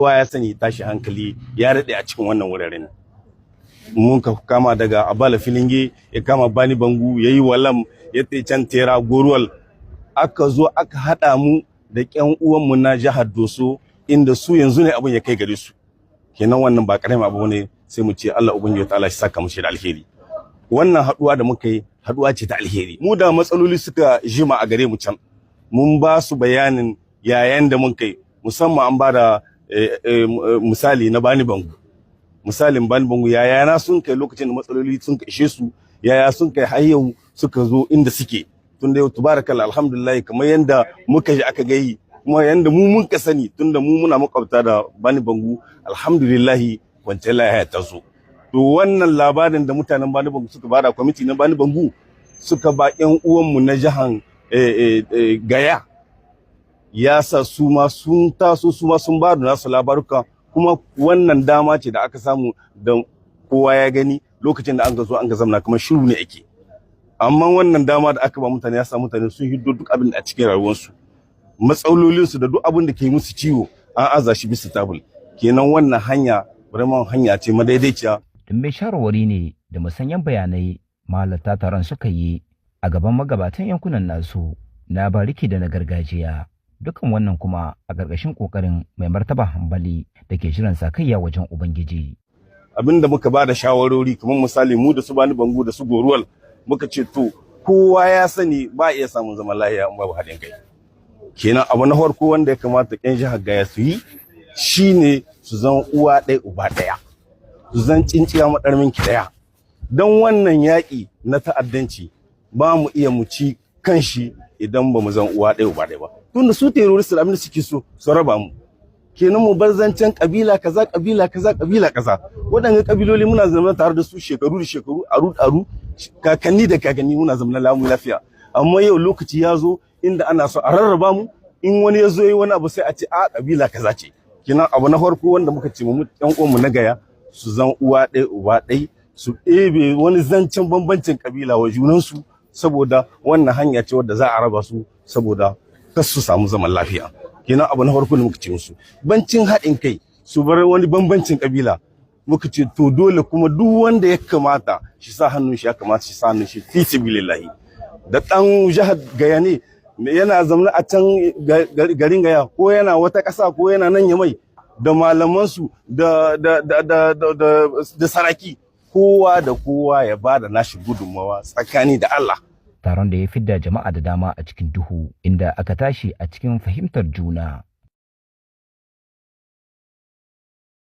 kowa ya sani tashi hankali ya daɗe a cikin wannan wuraren. Mun ka kama daga Abala Filinge, ya kama Bani Bangu, ya yi Walam, ya tai can Tera Goruwal. Aka zo aka haɗa mu da ƴan uwanmu na jihar Doso, inda su yanzu ne abin ya kai gare su. Kenan wannan ba ƙaramin abu ne, sai mu ce Allah ubangiji ta'ala shi saka mushi da alheri. Wannan haɗuwa da muka yi haɗuwa ce ta alheri. Mu da matsaloli suka jima a gare mu can, mun ba su bayanin yayan da mun kai, musamman an ba da misali na Bani Bangu. Misalin Bani Bangu yaya na sun kai lokacin da matsaloli sun ishe su, yaya sun kai har yau suka zo inda suke. Tun da yau tubarakallah alhamdulillah, kamar yanda muka ji aka gayi, kuma yanda mu mun ka sani, tun da mu muna makwabta da Bani Bangu, alhamdulillah kwanciyar lahiya ta zo. To wannan labarin da mutanen Bani Bangu suka bada, kwamiti na Bani Bangu suka ba ƴan uwanmu na jihan Gaya, ya sa su ma sun taso, su ma sun bada nasu labaruka, kuma wannan dama ce da aka samu da kowa ya gani lokacin da an ga zo an ga zamna kamar shiru ne ake. Amma wannan dama da aka ba mutane ya sa mutane sun hiddo duk abin da a cikin rayuwarsu, matsalolinsu da duk abin da ke musu ciwo an aza shi bisa tabul. Kenan wannan hanya vraiment hanya ce madaidaiciya. Mai shawarwari ne da musanyen bayanai mahalarta taron suka yi a gaban magabatan yankunan nasu na bariki da na gargajiya. Dukan wannan kuma a ƙarƙashin ƙoƙarin mai martaba Hambali da ke shirin sakayya wajen Ubangiji. Abin da muka ba da shawarori kamar misali mu da su Bani Bangu da su Goruwal, muka ce to kowa ya sani ba iya samun zaman lahiya in babu haɗin kai. Kenan abu na farko wanda ya kamata ƴan jihar Gaya su yi shine su zan uwa ɗaya uba ɗaya, su zan tsinciya maɗarmin ki ɗaya. Don wannan yaƙi na ta'addanci ba mu iya mu ci kanshi idan ba mu zan uwa ɗaya uba ɗaya ba. Tunda su terrorist abin da suke so su raba mu. Kenan mu bar zancen kabila kaza kabila kaza kabila kaza. Waɗannan kabiloli muna zama tare da su shekaru da shekaru, aru kakanni da kakanni muna zama lamu lafiya. Amma yau lokaci ya zo inda ana so a rarraba mu, in wani ya zo yi wani abu sai a ce a kabila kaza ce. Kenan abu na farko wanda muka ce mu ƴan uwanmu na Gaya su zan uwa ɗaya uba ɗaya, su ɗebe wani zancen bambancin kabila wa junansu, saboda wannan hanya ce wadda za a raba su saboda kar su samu zaman lafiya. Kenan abu na farko da muka ce musu bancin haɗin kai su bar wani bambancin kabila, muka ce to dole kuma duk wanda ya kamata shi sa hannun shi, ya kamata shi sa hannun shi fi sabilillahi. Da ɗan jihar Gaya ne yana zaune a can garin Gaya, ko yana wata ƙasa ko yana nan Yamai, da malamansu da saraki, kowa da kowa ya ba da nashi gudunmawa tsakani da Allah. Taron da ya fidda jama'a da dama a cikin duhu, inda aka tashi a cikin fahimtar juna.